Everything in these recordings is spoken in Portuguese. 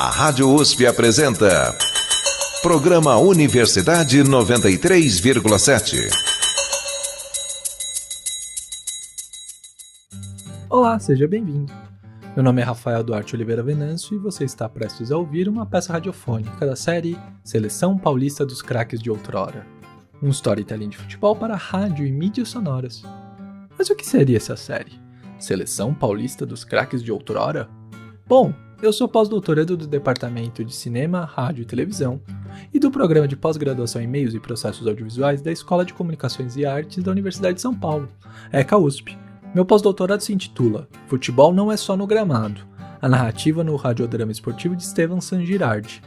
A Rádio USP apresenta Programa Universidade 93,7. Olá, seja bem-vindo. Meu nome é Rafael Duarte Oliveira Venâncio e você está prestes a ouvir uma peça radiofônica da série Seleção Paulista dos Craques de Outrora, um storytelling de futebol para rádio e mídias sonoras. Mas o que seria essa série? Seleção Paulista dos Craques de Outrora? Bom, eu sou pós-doutorando do Departamento de Cinema, Rádio e Televisão e do Programa de Pós-Graduação em Meios e Processos Audiovisuais da Escola de Comunicações e Artes da Universidade de São Paulo, ECA USP. Meu pós-doutorado se intitula Futebol não é só no gramado, a narrativa no radiodrama esportivo de Estevan San Girardi,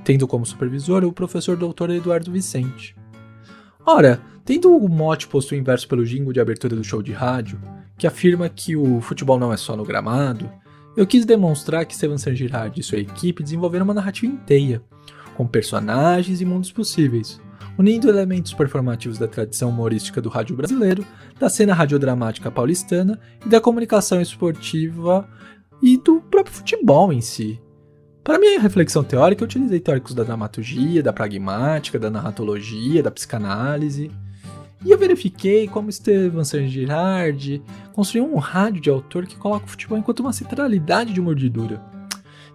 tendo como supervisor o professor Dr. Eduardo Vicente. Ora, tendo o mote posto inverso pelo jingle de abertura do show de rádio, que afirma que o futebol não é só no gramado, eu quis demonstrar que Estevan San Girardi e sua equipe desenvolveram uma narrativa inteira, com personagens e mundos possíveis, unindo elementos performativos da tradição humorística do rádio brasileiro, da cena radiodramática paulistana e da comunicação esportiva e do próprio futebol em si. Para minha reflexão teórica, eu utilizei teóricos da dramaturgia, da pragmática, da narratologia, da psicanálise, e eu verifiquei como Estevan San Girardi construiu um rádio de autor que coloca o futebol enquanto uma centralidade de mordidura,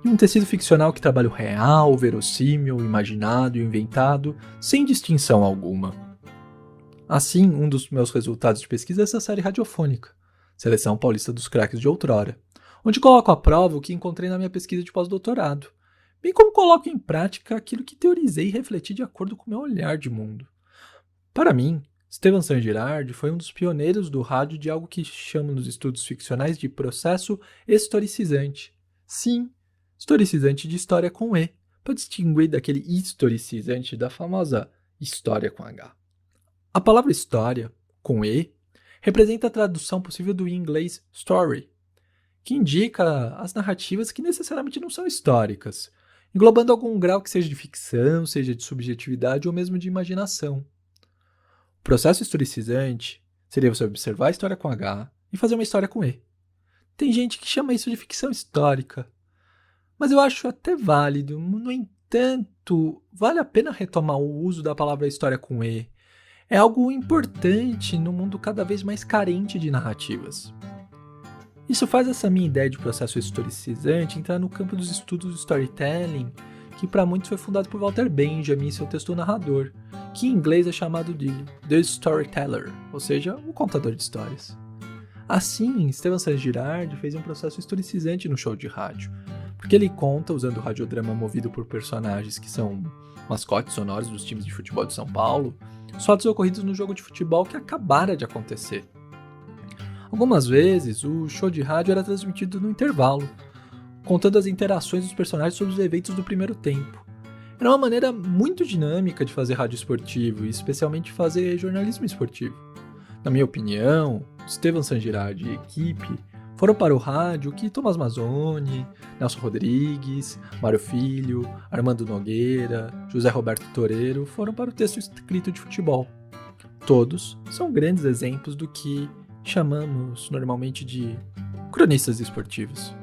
e um tecido ficcional que trabalha o real, o verossímil, o imaginado e o inventado, sem distinção alguma. Assim, um dos meus resultados de pesquisa é essa série radiofônica, Seleção Paulista dos Craques de Outrora, onde coloco à prova o que encontrei na minha pesquisa de pós-doutorado, bem como coloco em prática aquilo que teorizei e refleti de acordo com o meu olhar de mundo. Para mim, Estevan San Girardi foi um dos pioneiros do rádio de algo que chamam nos estudos ficcionais de processo historicizante. Sim, historicizante de história com E, para distinguir daquele historicizante da famosa história com H. A palavra história, com E, representa a tradução possível do inglês story, que indica as narrativas que necessariamente não são históricas, englobando algum grau que seja de ficção, seja de subjetividade ou mesmo de imaginação. O processo historicizante seria você observar a história com H e fazer uma história com E. Tem gente que chama isso de ficção histórica, mas eu acho até válido. No entanto, vale a pena retomar o uso da palavra história com E. É algo importante num mundo cada vez mais carente de narrativas. Isso faz essa minha ideia de processo historicizante entrar no campo dos estudos do storytelling, que para muitos foi fundado por Walter Benjamin em seu texto O Narrador, que em inglês é chamado de The Storyteller, ou seja, o contador de histórias. Assim, Estevan San Girardi fez um processo historicizante no show de rádio, porque ele conta, usando o radiodrama movido por personagens que são mascotes sonoros dos times de futebol de São Paulo, fatos ocorridos no jogo de futebol que acabara de acontecer. Algumas vezes, o show de rádio era transmitido no intervalo, contando as interações dos personagens sobre os eventos do primeiro tempo. Era uma maneira muito dinâmica de fazer rádio esportivo, e especialmente fazer jornalismo esportivo. Na minha opinião, Estevan San Girardi e equipe foram para o rádio que Tomás Mazzoni, Nelson Rodrigues, Mário Filho, Armando Nogueira, José Roberto Toreiro foram para o texto escrito de futebol. Todos são grandes exemplos do que chamamos normalmente de cronistas esportivos.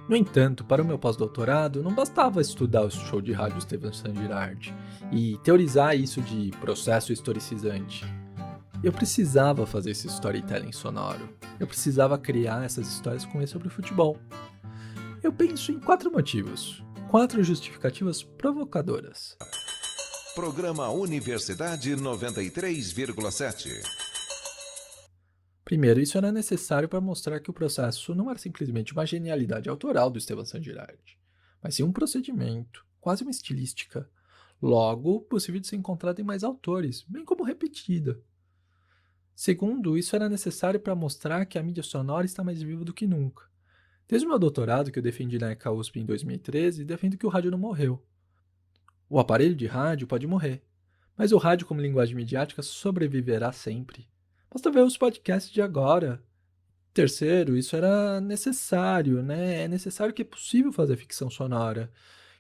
No entanto, para o meu pós-doutorado, não bastava estudar o show de rádio Estevan San Girardi e teorizar isso de processo historicizante. Eu precisava fazer esse storytelling sonoro. Eu precisava criar essas histórias com E sobre o futebol. Eu penso em 4 motivos, 4 justificativas provocadoras. Programa Universidade 93,7. Primeiro, isso era necessário para mostrar que o processo não era simplesmente uma genialidade autoral do Estevan San Girardi, mas sim um procedimento, quase uma estilística, logo possível de ser encontrada em mais autores, bem como repetida. Segundo, isso era necessário para mostrar que a mídia sonora está mais viva do que nunca. Desde o meu doutorado, que eu defendi na ECA USP em 2013, defendo que o rádio não morreu. O aparelho de rádio pode morrer, mas o rádio como linguagem midiática sobreviverá sempre. Basta ver os podcasts de agora. Terceiro, isso era necessário, né? É necessário que é possível fazer ficção sonora.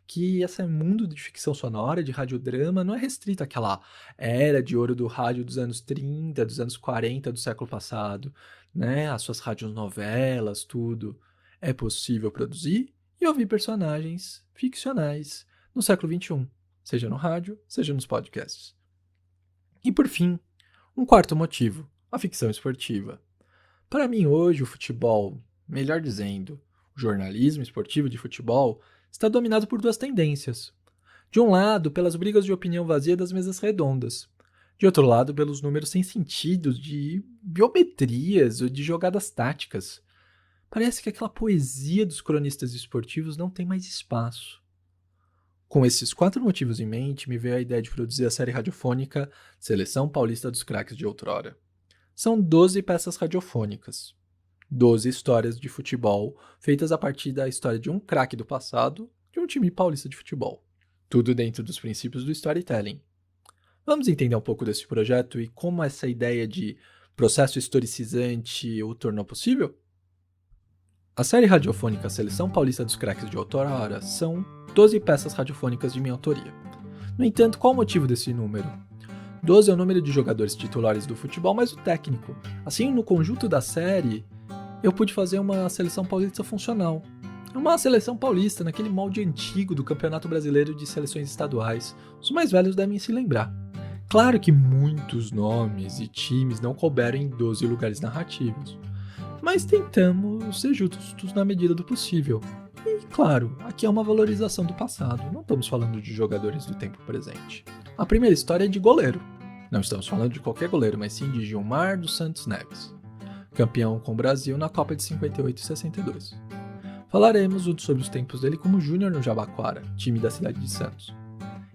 Que esse mundo de ficção sonora, de radiodrama, não é restrito àquela era de ouro do rádio dos anos 30, dos anos 40 do século passado, né? As suas radionovelas, tudo. É possível produzir e ouvir personagens ficcionais no século XXI, seja no rádio, seja nos podcasts. E por fim, um quarto motivo, a ficção esportiva. Para mim hoje o futebol, melhor dizendo, o jornalismo esportivo de futebol está dominado por duas tendências. De um lado, pelas brigas de opinião vazia das mesas redondas. De outro lado, pelos números sem sentido de biometrias ou de jogadas táticas. Parece que aquela poesia dos cronistas esportivos não tem mais espaço. Com esses 4 motivos em mente, me veio a ideia de produzir a série radiofônica Seleção Paulista dos Craques de Outrora. São 12 peças radiofônicas. 12 histórias de futebol feitas a partir da história de um craque do passado de um time paulista de futebol. Tudo dentro dos princípios do storytelling. Vamos entender um pouco desse projeto e como essa ideia de processo historicizante o tornou possível? A série radiofônica Seleção Paulista dos Craques de Outrora são 12 peças radiofônicas de minha autoria. No entanto, qual o motivo desse número? 12 é o número de jogadores titulares do futebol mais o técnico. Assim, no conjunto da série, eu pude fazer uma seleção paulista funcional. Uma seleção paulista naquele molde antigo do Campeonato Brasileiro de Seleções Estaduais. Os mais velhos devem se lembrar. Claro que muitos nomes e times não couberam em 12 lugares narrativos. Mas tentamos ser justos na medida do possível. E, claro, aqui é uma valorização do passado, não estamos falando de jogadores do tempo presente. A primeira história é de goleiro. Não estamos falando de qualquer goleiro, mas sim de Gilmar dos Santos Neves, campeão com o Brasil na Copa de 58 e 62. Falaremos sobre os tempos dele como júnior no Jabaquara, time da cidade de Santos.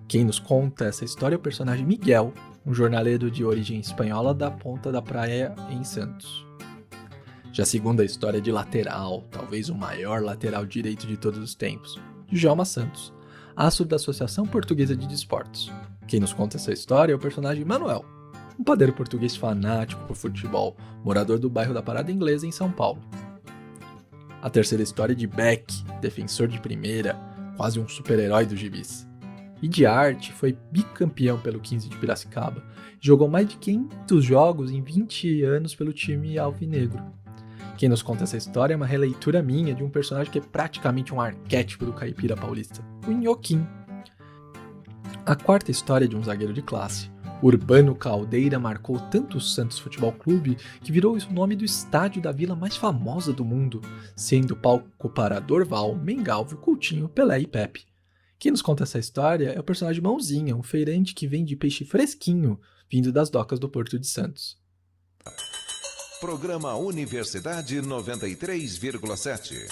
Quem nos conta essa história é o personagem Miguel, um jornaleiro de origem espanhola da Ponta da Praia em Santos. Já a segunda história é de lateral, talvez o maior lateral direito de todos os tempos, de Djalma Santos, astro da Associação Portuguesa de Desportos. Quem nos conta essa história é o personagem Manuel, um padeiro português fanático por futebol, morador do bairro da Parada Inglesa em São Paulo. A terceira história é de Beck, defensor de primeira, quase um super-herói dos gibis. E de arte, foi bicampeão pelo 15 de Piracicaba, e jogou mais de 500 jogos em 20 anos pelo time alvinegro. Quem nos conta essa história é uma releitura minha de um personagem que é praticamente um arquétipo do caipira paulista, o Nhoquim. A quarta história é de um zagueiro de classe. Urbano Caldeira marcou tanto o Santos Futebol Clube que virou o nome do estádio da vila mais famosa do mundo, sendo palco para Dorval, Mengalvio, Coutinho, Pelé e Pepe. Quem nos conta essa história é o personagem Mãozinha, um feirante que vende peixe fresquinho, vindo das docas do Porto de Santos. Programa Universidade 93,7.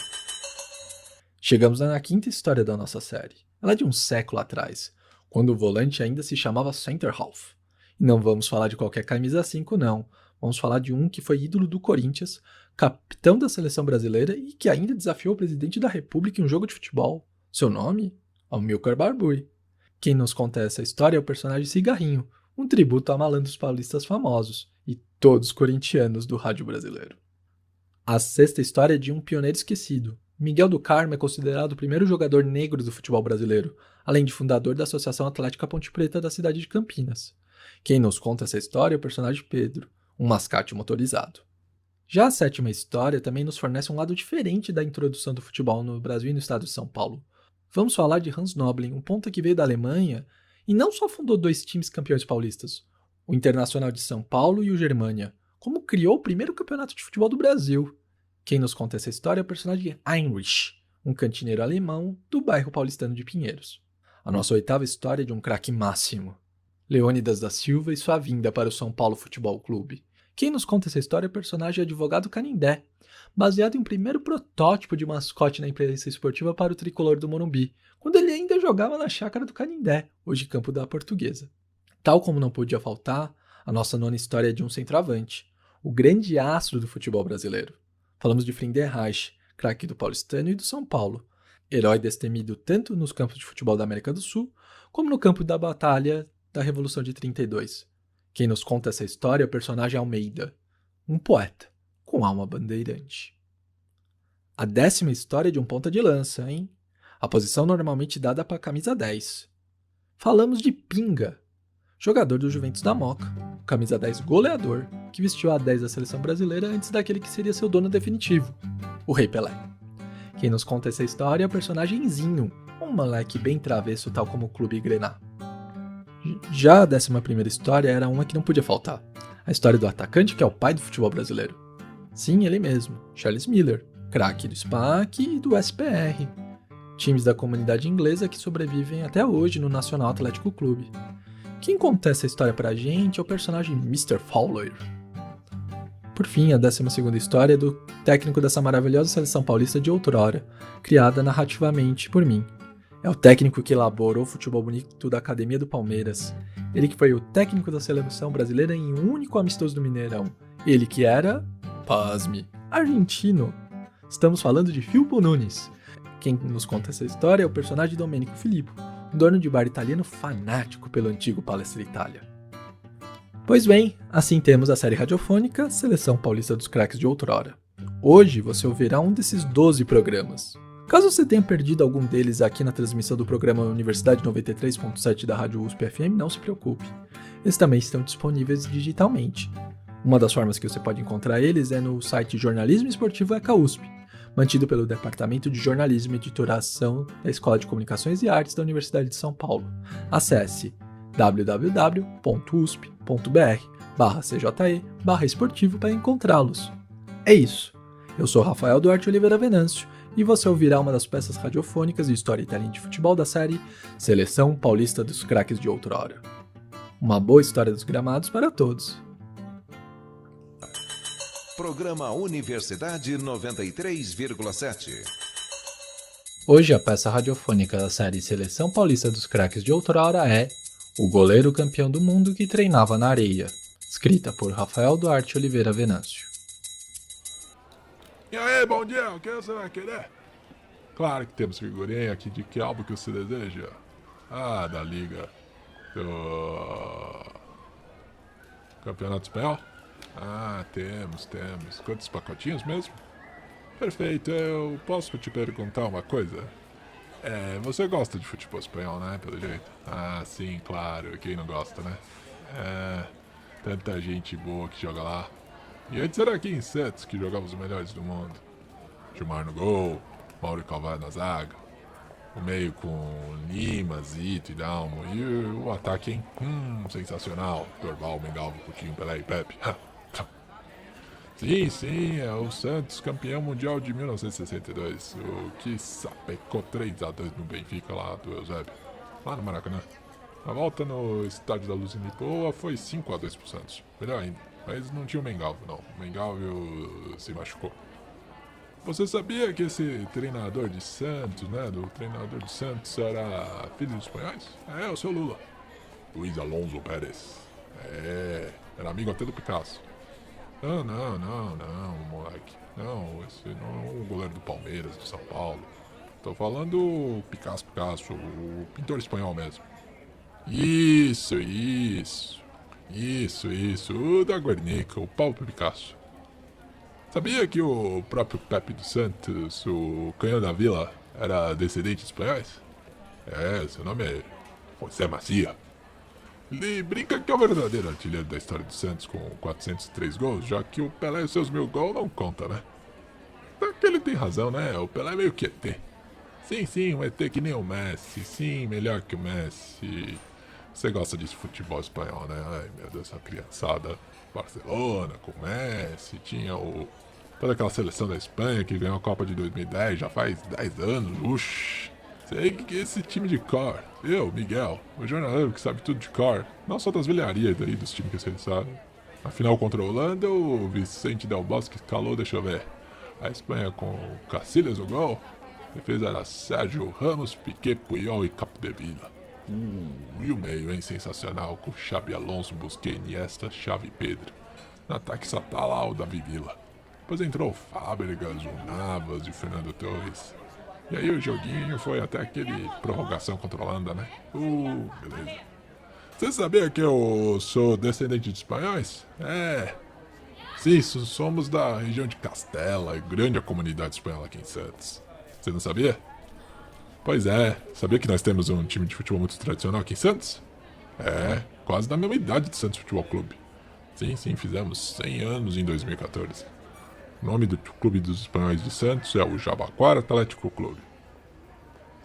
Chegamos na quinta história da nossa série. Ela é de um século atrás, quando o volante ainda se chamava Center Half. E não vamos falar de qualquer camisa 5, não. Vamos falar de um que foi ídolo do Corinthians, capitão da seleção brasileira e que ainda desafiou o presidente da República em um jogo de futebol. Seu nome? Amilcar Barbuy. Quem nos conta essa história é o personagem Cigarrinho, um tributo a malandros paulistas famosos e todos corintianos do rádio brasileiro. A sexta história é de um pioneiro esquecido. Miguel do Carmo é considerado o primeiro jogador negro do futebol brasileiro, além de fundador da Associação Atlética Ponte Preta da cidade de Campinas. Quem nos conta essa história é o personagem Pedro, um mascate motorizado. Já a sétima história também nos fornece um lado diferente da introdução do futebol no Brasil e no estado de São Paulo. Vamos falar de Hans Noblin, um ponta que veio da Alemanha e não só fundou 2 times campeões paulistas, o Internacional de São Paulo e o Germânia, como criou o primeiro campeonato de futebol do Brasil. Quem nos conta essa história é o personagem Heinrich, um cantineiro alemão do bairro paulistano de Pinheiros. A nossa oitava história é de um craque máximo, Leônidas da Silva e sua vinda para o São Paulo Futebol Clube. Quem nos conta essa história é o personagem Advogado Canindé, baseado em um primeiro protótipo de mascote na imprensa esportiva para o tricolor do Morumbi, quando ele ainda jogava na chácara do Canindé, hoje campo da Portuguesa. Tal como não podia faltar, a nossa nona história é de um centroavante, o grande astro do futebol brasileiro. Falamos de Friedenreich, craque do Paulistano e do São Paulo, herói destemido tanto nos campos de futebol da América do Sul, como no campo da batalha da Revolução de 32. Quem nos conta essa história é o personagem Almeida, um poeta com alma bandeirante. A 10ª história é de um ponta de lança, hein? A posição normalmente dada para a camisa 10. Falamos de Pinga, jogador do Juventus da Moca, camisa 10 goleador, que vestiu a 10 da seleção brasileira antes daquele que seria seu dono definitivo, o Rei Pelé. Quem nos conta essa história é o personagem Zinho, um moleque bem travesso tal como o Clube Grená. Já a 11ª história era uma que não podia faltar. A história do atacante que é o pai do futebol brasileiro. Sim, ele mesmo, Charles Miller, craque do SPAC e do SPR. Times da comunidade inglesa que sobrevivem até hoje no Nacional Atlético Clube. Quem conta essa história pra gente é o personagem Mr. Fowler. Por fim, a 12ª história é do técnico dessa maravilhosa seleção paulista de outrora, criada narrativamente por mim. É o técnico que elaborou o futebol bonito da Academia do Palmeiras. Ele que foi o técnico da seleção brasileira em um único amistoso do Mineirão. Ele que era, pasme, argentino. Estamos falando de Filippo Nunes. Quem nos conta essa história é o personagem Domenico Filippo, um dono de bar italiano fanático pelo antigo Palestra Itália. Pois bem, assim temos a série radiofônica Seleção Paulista dos Craques de Outrora. Hoje você ouvirá um desses 12 programas. Caso você tenha perdido algum deles aqui na transmissão do programa Universidade 93.7 da Rádio USP FM, não se preocupe. Eles também estão disponíveis digitalmente. Uma das formas que você pode encontrar eles é no site Jornalismo Esportivo ECA USP, mantido pelo Departamento de Jornalismo e Editoração da Escola de Comunicações e Artes da Universidade de São Paulo. Acesse www.usp.br/cje/esportivo para encontrá-los. É isso. Eu sou Rafael Duarte Oliveira Venâncio e você ouvirá uma das peças radiofônicas e storytelling de futebol da série Seleção Paulista dos Craques de Outrora. Uma boa história dos gramados para todos. Programa Universidade 93,7. Hoje a peça radiofônica da série Seleção Paulista dos Craques de Outrora é O Goleiro Campeão do Mundo que Treinava na Areia, escrita por Rafael Duarte Oliveira Venâncio. E aí, bom dia, o que você vai querer? Claro que temos figurinha aqui de que álbum que você deseja. Ah, da Liga do Campeonato Espanhol? Ah, temos. Quantos pacotinhos mesmo? Perfeito, eu posso te perguntar uma coisa? Você gosta de futebol espanhol, né, pelo jeito? Ah, sim, claro, quem não gosta, né? Tanta gente boa que joga lá. E antes era aqui em Santos que jogava os melhores do mundo. Gilmar no gol, Mauro Calvado na zaga, o meio com Lima, Zito e Dalmo, e o ataque, hein? Sensacional, Dorval, Mengalvo, Coutinho, Pelé e Pepe. Sim, é o Santos, campeão mundial de 1962, o que sapecou 3-2 no Benfica lá do Eusébio, lá no Maracanã. A volta no Estádio da Luz em Lisboa foi 5-2 pro Santos, melhor ainda, mas não tinha o Mengalvo não, o Mengalvo se machucou. Você sabia que esse treinador de Santos, do treinador de Santos era filho dos espanhóis? O seu Lula, Luiz Alonso Pérez, era amigo até do Picasso. Não, moleque. Não, esse não é o goleiro do Palmeiras, de São Paulo. Tô falando o Picasso, o pintor espanhol mesmo. Isso, o da Guernica, o Pablo Picasso. Sabia que o próprio Pepe dos Santos, o canhão da vila, era descendente de espanhóis? Seu nome é José Macia. Ele brinca que é o verdadeiro artilheiro da história do Santos com 403 gols, já que o Pelé e os seus 1000 gols não contam, né? Até que ele tem razão, né? O Pelé é meio que ET. Sim, um ET que nem o Messi. Sim, melhor que o Messi. Você gosta de futebol espanhol, né? Ai, meu Deus, essa criançada. Barcelona, com o Messi. Tinha toda aquela seleção da Espanha que ganhou a Copa de 2010, já faz 10 anos. Uxi. Sei que esse time de cor, eu, Miguel, o jornaleiro que sabe tudo de cor, não só das velharias aí dos times que ele sabe. Na final contra a Holanda, o Vicente Del Bosque calou, deixa eu ver. A Espanha com Casillas no gol, a defesa era Sérgio Ramos, Piqué, Puyol e Capdevila. E o meio, hein, sensacional, com Xabi Alonso, Busquets, Iniesta, Xavi e Pedro. No ataque só tá lá o Davi Villa. Depois entrou o Fábregas, o Navas e o Fernando Torres. E aí o joguinho foi até aquele prorrogação contra a Holanda, né? Beleza. Você sabia que eu sou descendente de espanhóis? Sim, somos da região de Castela, grande a comunidade espanhola aqui em Santos. Você não sabia? Pois é, sabia que nós temos um time de futebol muito tradicional aqui em Santos? Quase da mesma idade do Santos Futebol Clube. Sim, fizemos 100 anos em 2014. O nome do clube dos espanhóis de Santos é o Jabaquara Atlético Clube.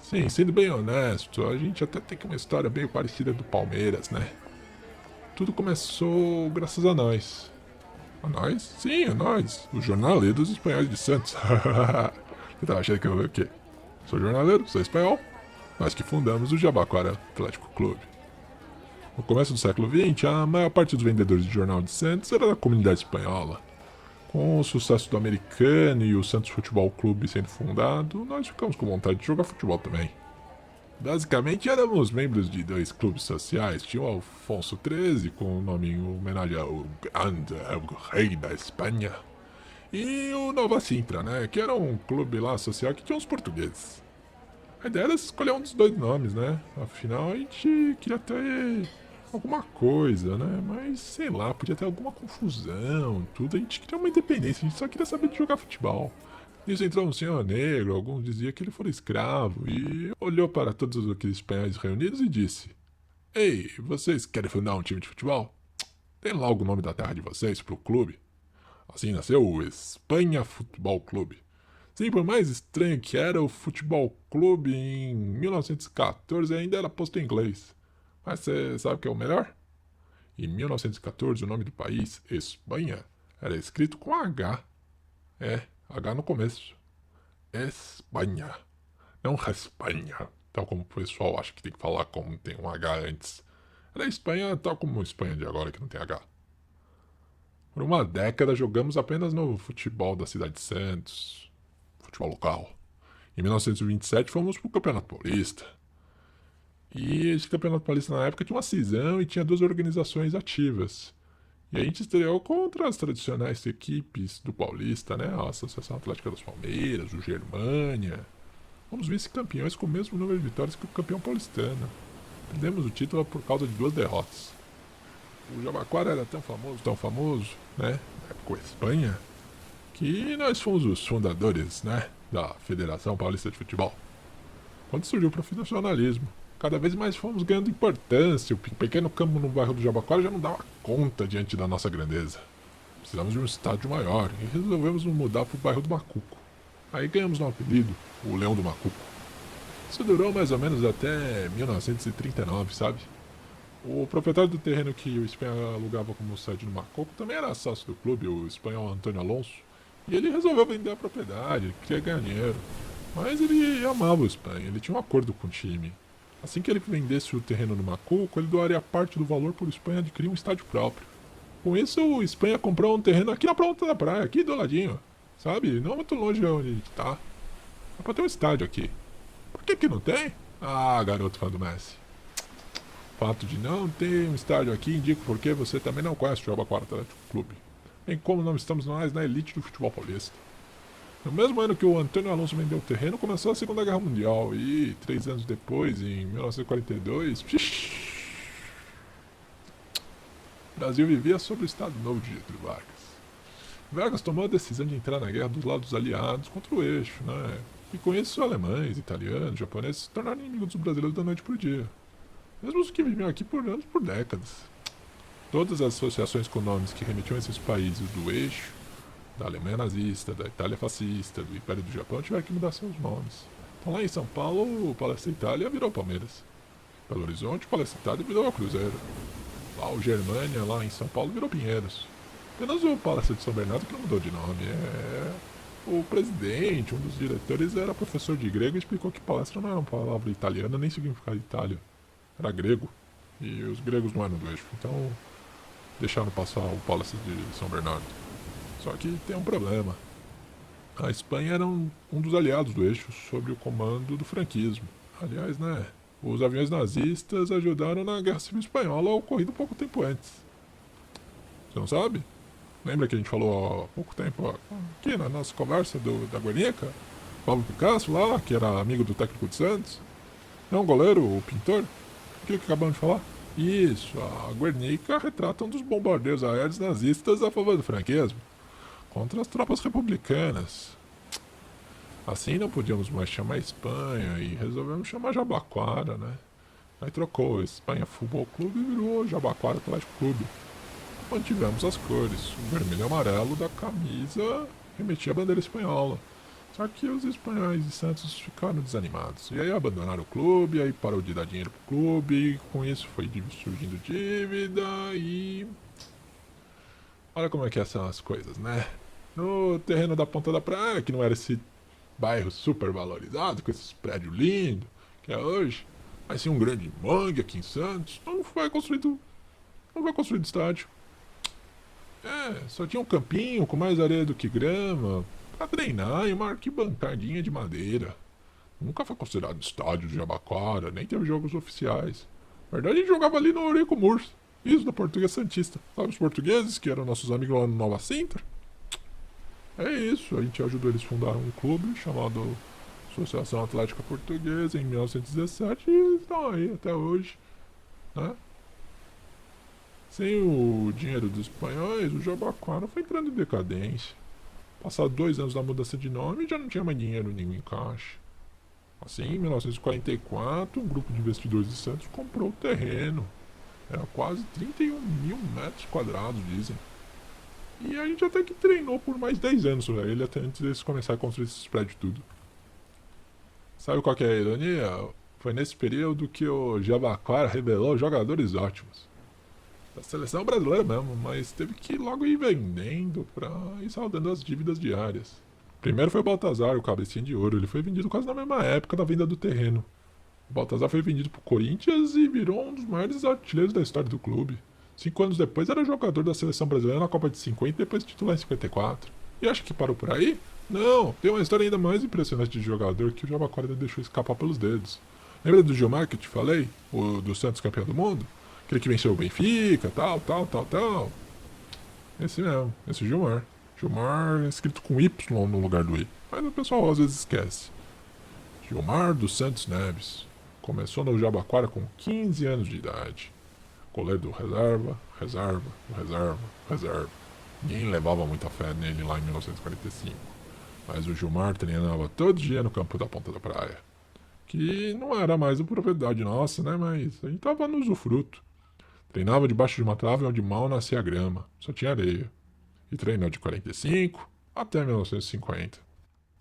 Sim, sendo bem honesto, a gente até tem uma história bem parecida do Palmeiras, né? Tudo começou graças a nós. A nós? Sim, a nós. Os jornaleiros espanhóis de Santos. Você tava achando que eu o quê? Sou jornaleiro, sou espanhol. Nós que fundamos o Jabaquara Atlético Clube. No começo do século XX, a maior parte dos vendedores de jornal de Santos era da comunidade espanhola. Com o sucesso do americano e o Santos Futebol Clube sendo fundado, nós ficamos com vontade de jogar futebol também. Basicamente éramos membros de dois clubes sociais. Tinha o Afonso XIII, com o nome em homenagem ao grande rei da Espanha, e o Nova Sintra, né, que era um clube lá social que tinha uns portugueses. A ideia era escolher um dos dois nomes, né, afinal a gente queria ter alguma coisa, né, mas sei lá, podia ter alguma confusão, tudo. A gente queria uma independência, a gente só queria saber de jogar futebol. Nisso entrou um senhor negro, alguns diziam que ele fora escravo, e olhou para todos aqueles espanhóis reunidos e disse: Ei, vocês querem fundar um time de futebol? Tem logo o nome da terra de vocês pro clube. Assim nasceu o Espanha Futebol Clube. Sim, por mais estranho que era, o Futebol Clube em 1914 ainda era posto em inglês. Mas você sabe o que é o melhor? Em 1914 o nome do país, Espanha, era escrito com H. H no começo. Espanha. Não Espanha, tal como o pessoal acha que tem que falar como tem um H antes. Era Espanha tal como Espanha de agora que não tem H. Por uma década jogamos apenas no futebol da cidade de Santos, futebol local. Em 1927 fomos pro Campeonato Paulista. E esse Campeonato Paulista na época tinha uma cisão e tinha duas organizações ativas. E a gente estreou contra as tradicionais equipes do Paulista, né? A Associação Atlética dos Palmeiras, o Germânia. Fomos vice-campeões com o mesmo número de vitórias que o campeão paulistano. Perdemos o título por causa de 2 derrotas. O Jabaquara era tão famoso, né? Com a Espanha, que nós fomos os fundadores, né? Da Federação Paulista de Futebol. Quando surgiu o profissionalismo, cada vez mais fomos ganhando importância. O pequeno campo no bairro do Jabaquara já não dava conta diante da nossa grandeza. Precisamos de um estádio maior e resolvemos nos mudar para o bairro do Macuco. Aí ganhamos um apelido, o Leão do Macuco. Isso durou mais ou menos até 1939, sabe? O proprietário do terreno que o Espanha alugava como sede no Macuco também era sócio do clube, o espanhol Antônio Alonso. E ele resolveu vender a propriedade, queria ganhar dinheiro. Mas ele amava o Espanha, ele tinha um acordo com o time. Assim que ele vendesse o terreno no Macuco, ele doaria parte do valor para o Espanha adquirir um estádio próprio. Com isso, o Espanha comprou um terreno aqui na ponta da praia, aqui do ladinho. Sabe? Não muito longe de onde a gente tá. É pra ter um estádio aqui. Por que não tem? Ah, garoto fã do Messi. O fato de não ter um estádio aqui indica porque você também não conhece o Jabaquara Atlético Clube. Bem como não estamos mais na elite do futebol paulista. No mesmo ano que o Antônio Alonso vendeu o terreno, começou a Segunda Guerra Mundial e 3 anos depois, em 1942, o Brasil vivia sob o Estado Novo de Getúlio Vargas. Vargas tomou a decisão de entrar na guerra dos lados aliados contra o eixo, né? E com isso alemães, italianos, japoneses se tornaram inimigos dos brasileiros da noite por dia. Mesmo os que viviam aqui por anos, por décadas. Todas as associações com nomes que remetiam a esses países do eixo, da Alemanha nazista, da Itália fascista, do Império do Japão, tiveram que mudar seus nomes. Então lá em São Paulo, o Palestra Itália virou Palmeiras. Belo Horizonte, o Palestra Itália virou Cruzeiro. Lá o Germânia, lá em São Paulo, virou Pinheiros. Apenas o Palácio de São Bernardo que não mudou de nome. O presidente, um dos diretores, era professor de grego e explicou que palestra não era uma palavra italiana nem significava Itália. Era grego. E os gregos não eram do eixo. Então deixaram passar o Palácio de São Bernardo. Só que tem um problema. A Espanha era um dos aliados do eixo sob o comando do franquismo. Aliás, né? Os aviões nazistas ajudaram na Guerra Civil Espanhola ocorrida pouco tempo antes. Você não sabe? Lembra que a gente falou há pouco tempo aqui na nossa conversa da Guernica? Pablo Picasso lá, que era amigo do técnico de Santos. Não, o goleiro, o pintor. Aquilo que acabamos de falar. Isso, a Guernica retrata um dos bombardeios aéreos nazistas a favor do franquismo contra as tropas republicanas. Assim não podíamos mais chamar Espanha e resolvemos chamar Jabaquara, né? Aí trocou Espanha Futebol Clube e virou Jabaquara Atlético Clube. Mantivemos as cores, o vermelho e amarelo da camisa remetia a bandeira espanhola. Só que os espanhóis de Santos ficaram desanimados. E aí abandonaram o clube, aí parou de dar dinheiro pro clube, e com isso foi surgindo dívida e... Olha como é que são as coisas, né? No terreno da Ponta da Praia, que não era esse bairro super valorizado, com esses prédios lindos que é hoje, mas sim um grande mangue aqui em Santos, não foi construído estádio. Só tinha um campinho com mais areia do que grama pra treinar e uma arquibancadinha de madeira. Nunca foi considerado estádio de Jabaquara, nem teve jogos oficiais. Na verdade, a gente jogava ali no Eurico Murso, isso da Portuguesa Santista. Sabe os portugueses, que eram nossos amigos lá no Nova Sintra? É isso, a gente ajudou eles a fundar um clube chamado Associação Atlética Portuguesa em 1917 e estão aí até hoje, né? Sem o dinheiro dos espanhóis, o Jabaquara foi entrando em decadência. Passados 2 anos da mudança de nome, já não tinha mais dinheiro nenhum em caixa. Assim, em 1944, um grupo de investidores de Santos comprou o terreno. Era quase 31 mil metros quadrados, dizem. E a gente até que treinou por mais 10 anos sobre ele, até antes deles começarem a construir esses prédios tudo. Sabe qual que é a ironia? Foi nesse período que o Jabaquara revelou jogadores ótimos. Da seleção brasileira mesmo, mas teve que logo ir vendendo pra ir saldando as dívidas diárias. Primeiro foi o Baltazar, o cabecinha de ouro. Ele foi vendido quase na mesma época da venda do terreno. O Baltazar foi vendido pro Corinthians e virou um dos maiores artilheiros da história do clube. 5 anos depois era jogador da seleção brasileira na Copa de 50 e depois titular em 54. E acha que parou por aí? Não, tem uma história ainda mais impressionante de jogador que o Jabaquara deixou escapar pelos dedos. Lembra do Gilmar que eu te falei? O do Santos campeão do mundo? Aquele que venceu o Benfica, tal. Esse mesmo, esse Gilmar. Gilmar é escrito com Y no lugar do I. Mas o pessoal às vezes esquece. Gilmar dos Santos Neves. Começou no Jabaquara com 15 anos de idade. Goleiro do reserva. Ninguém levava muita fé nele lá em 1945. Mas o Gilmar treinava todo dia no campo da Ponta da Praia. Que não era mais uma propriedade nossa, né? Mas a gente tava no usufruto. Treinava debaixo de uma trave onde mal nascia grama, só tinha areia. E treinou de 45 até 1950.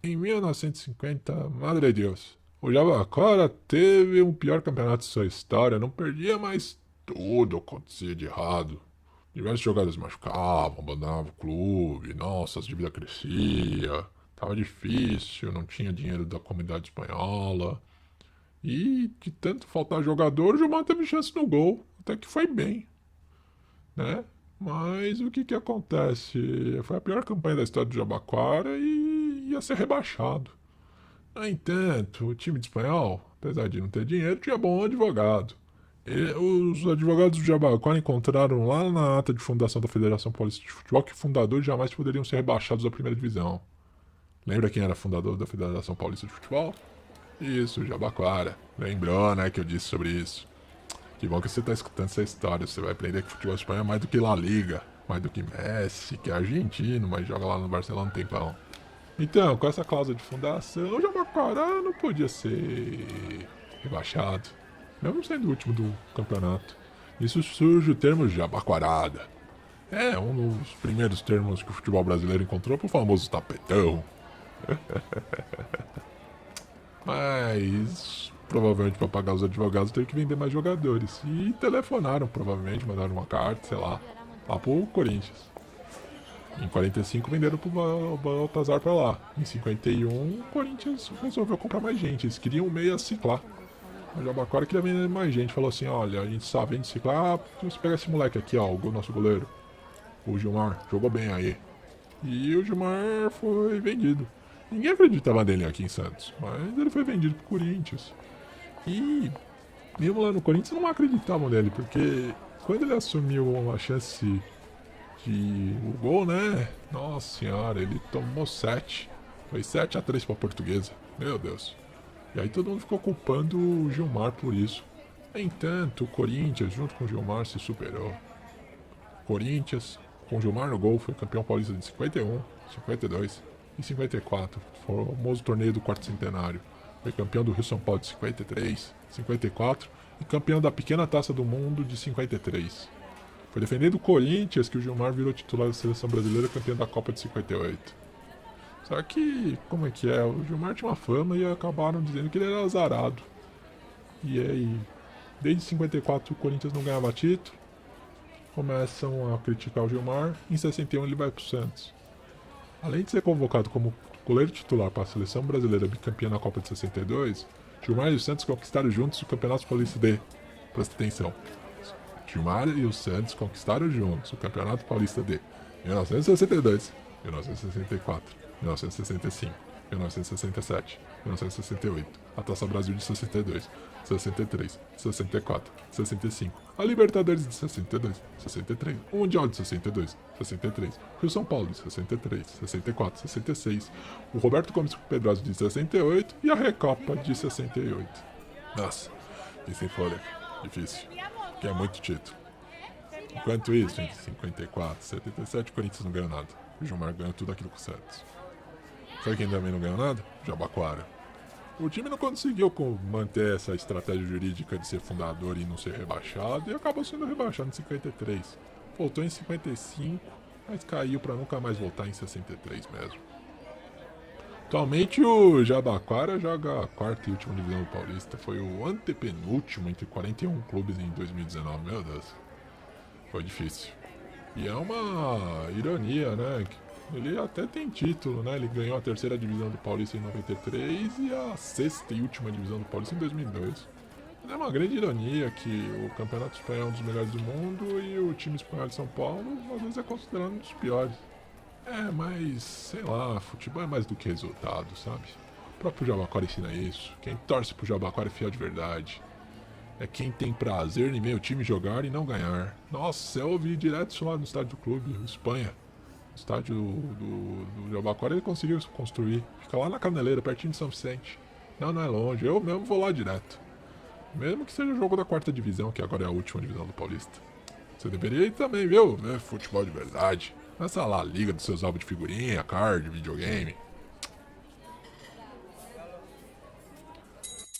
Em 1950, madre de Deus, o Jabaquara teve o pior campeonato de sua história, não perdia, mas tudo acontecia de errado. Diversos jogadores machucavam, abandonavam o clube, nossa, as dívidas cresciam, tava difícil, não tinha dinheiro da comunidade espanhola. E de tanto faltar jogador, o Gilmar teve chance no gol, até que foi bem, né? Mas o que acontece? Foi a pior campanha da história do Jabaquara e ia ser rebaixado. No entanto, o time de espanhol, apesar de não ter dinheiro, tinha bom advogado. E os advogados do Jabaquara encontraram lá na ata de fundação da Federação Paulista de Futebol que fundadores jamais poderiam ser rebaixados da primeira divisão. Lembra quem era fundador da Federação Paulista de Futebol? Isso, o Jabaquara. Lembrou, né, que eu disse sobre isso. Que bom que você tá escutando essa história. Você vai aprender que futebol espanhol é mais do que La Liga, mais do que Messi, que é argentino, mas joga lá no Barcelona, não tem pão. Então, com essa cláusula de fundação, o Jabaquara não podia ser rebaixado, mesmo sendo o último do campeonato. Isso surge o termo Jabaquarada. É um dos primeiros termos que o futebol brasileiro encontrou pro famoso tapetão. Mas provavelmente para pagar os advogados teve que vender mais jogadores. E telefonaram, provavelmente, mandaram uma carta, sei lá pro Corinthians. Em 45 venderam pro Baltazar pra lá. Em 51 o Corinthians resolveu comprar mais gente. Eles queriam um meia ciclar. O Jabaquara queria vender mais gente. Falou assim, olha, a gente sabe vende ciclar. Você pega esse moleque aqui, ó, o nosso goleiro. O Gilmar, jogou bem aí. E o Gilmar foi vendido. Ninguém acreditava nele aqui em Santos, mas ele foi vendido pro Corinthians. E mesmo lá no Corinthians não acreditavam nele, porque quando ele assumiu a chance de o gol, né? Nossa senhora, ele tomou 7. Foi 7-3 pra Portuguesa. Meu Deus. E aí todo mundo ficou culpando o Gilmar por isso. No entanto, o Corinthians, junto com o Gilmar, se superou. Corinthians, com o Gilmar no gol, foi campeão paulista de 51, 52 e 54. Foi o famoso torneio do quarto centenário. Foi campeão do Rio São Paulo de 53, 54 e campeão da pequena taça do mundo de 53. Foi defendendo o Corinthians que o Gilmar virou titular da seleção brasileira, campeão da Copa de 58. Só que, como é que é? O Gilmar tinha uma fama e acabaram dizendo que ele era azarado. E aí, desde 54 o Corinthians não ganhava título. Começam a criticar o Gilmar. Em 61 ele vai pro Santos. Além de ser convocado como goleiro titular para a seleção brasileira bicampeã na Copa de 62, Gilmar e o Santos conquistaram juntos o Campeonato Paulista D. Presta atenção. Gilmar e o Santos conquistaram juntos o Campeonato Paulista D. 1962, 1964, 1965, 1967, 1968, a Taça Brasil de 62, 63, 64, 65, a Libertadores de 62, 63, o Mundial de 62, 63, Rio São Paulo de 63, 64, 66, o Roberto Gomes Pedrosa de 68 e a Recopa de 68. Nossa, e sem fôlego, difícil, que é muito título. Enquanto isso, entre 54 e 77, o Corinthians não ganhou nada. O Gilmar ganhou tudo aquilo com o Santos. Sabe quem também não ganhou nada? Jabaquara. O time não conseguiu manter essa estratégia jurídica de ser fundador e não ser rebaixado, e acabou sendo rebaixado em 53. Voltou em 55, mas caiu para nunca mais voltar em 63 mesmo. Atualmente o Jabaquara joga a quarta e última divisão do Paulista. Foi o antepenúltimo entre 41 clubes em 2019, meu Deus. Foi difícil. E é uma ironia, né? Ele até tem título, né? Ele ganhou a terceira divisão do Paulista em 93 e a sexta e última divisão do Paulista em 2002. Mas é uma grande ironia que o Campeonato Espanhol é um dos melhores do mundo e o time espanhol de São Paulo às vezes é considerado um dos piores. É, mas, sei lá, futebol é mais do que resultado, sabe? O próprio Jabaquara ensina isso. Quem torce pro Jabaquara é fiel de verdade. É quem tem prazer em ver o time jogar e não ganhar. Nossa, eu ouvi direto isso lá no estádio do clube, Espanha. O estádio do Jabaquara ele conseguiu construir. Fica lá na Caneleira, pertinho de São Vicente. Não é longe. Eu mesmo vou lá direto. Mesmo que seja o jogo da quarta divisão, que agora é a última divisão do Paulista. Você deveria ir também, viu? Ver futebol de verdade. Essa lá, liga dos seus álbuns de figurinha, card, videogame.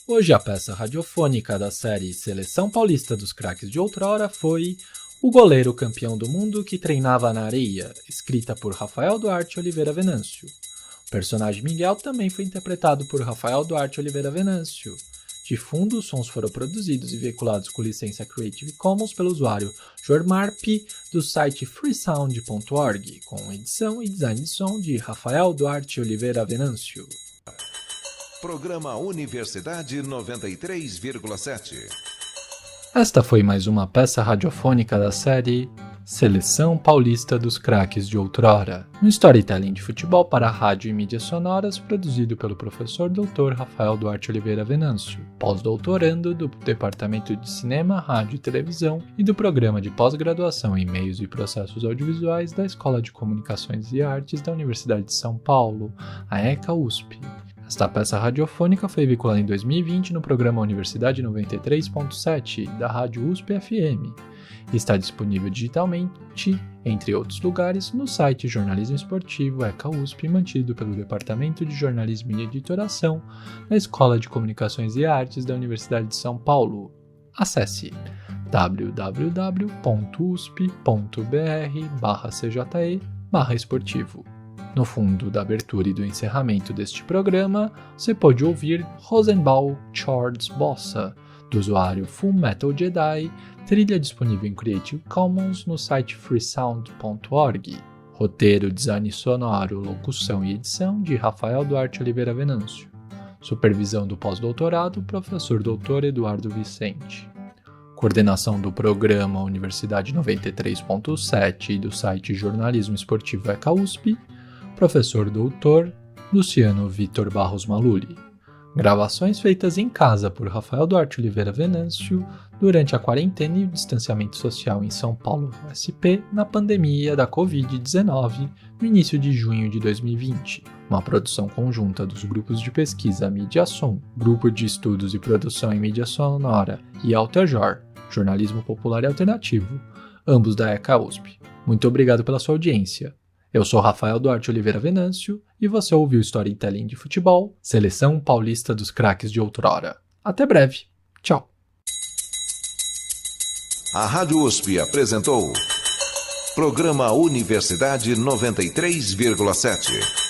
Hoje a peça radiofônica da série Seleção Paulista dos Craques de Outrora foi O Goleiro Campeão do Mundo que Treinava na Areia, escrita por Rafael Duarte Oliveira Venâncio. O personagem Miguel também foi interpretado por Rafael Duarte Oliveira Venâncio. De fundo, os sons foram produzidos e veiculados com licença Creative Commons pelo usuário Jormarp do site freesound.org, com edição e design de som de Rafael Duarte Oliveira Venâncio. Programa Universidade 93,7. Esta foi mais uma peça radiofônica da série Seleção Paulista dos Craques de Outrora, um storytelling de futebol para rádio e mídias sonoras produzido pelo professor Dr. Rafael Duarte Oliveira Venâncio, pós-doutorando do Departamento de Cinema, Rádio e Televisão e do Programa de Pós-Graduação em Meios e Processos Audiovisuais da Escola de Comunicações e Artes da Universidade de São Paulo, a ECA-USP. Esta peça radiofônica foi veiculada em 2020 no programa Universidade 93.7 da Rádio USP-FM e está disponível digitalmente, entre outros lugares, no site Jornalismo Esportivo ECA-USP, mantido pelo Departamento de Jornalismo e Editoração da Escola de Comunicações e Artes da Universidade de São Paulo. Acesse www.usp.br/cje/esportivo. No fundo da abertura e do encerramento deste programa, você pode ouvir Rosenbaum Charles Bossa, do usuário Full Metal Jedi, trilha disponível em Creative Commons no site freesound.org. Roteiro, design sonoro, locução e edição de Rafael Duarte Oliveira Venâncio. Supervisão do pós-doutorado, professor Dr. Eduardo Vicente. Coordenação do programa Universidade 93.7 e do site Jornalismo Esportivo ECA-USP, professor doutor Luciano Vitor Barros Maluli. Gravações feitas em casa por Rafael Duarte Oliveira Venâncio durante a quarentena e o distanciamento social em São Paulo, SP, na pandemia da Covid-19, no início de junho de 2020. Uma produção conjunta dos grupos de pesquisa Mídia Som, Grupo de Estudos e Produção em Mídia Sonora e Altajor, Jornalismo Popular e Alternativo, ambos da ECA-USP. Muito obrigado pela sua audiência. Eu sou Rafael Duarte Oliveira Venâncio e você ouviu Storytelling de Futebol, Seleção Paulista dos Craques de Outrora. Até breve. Tchau. A Rádio USP apresentou Programa Universidade 93,7.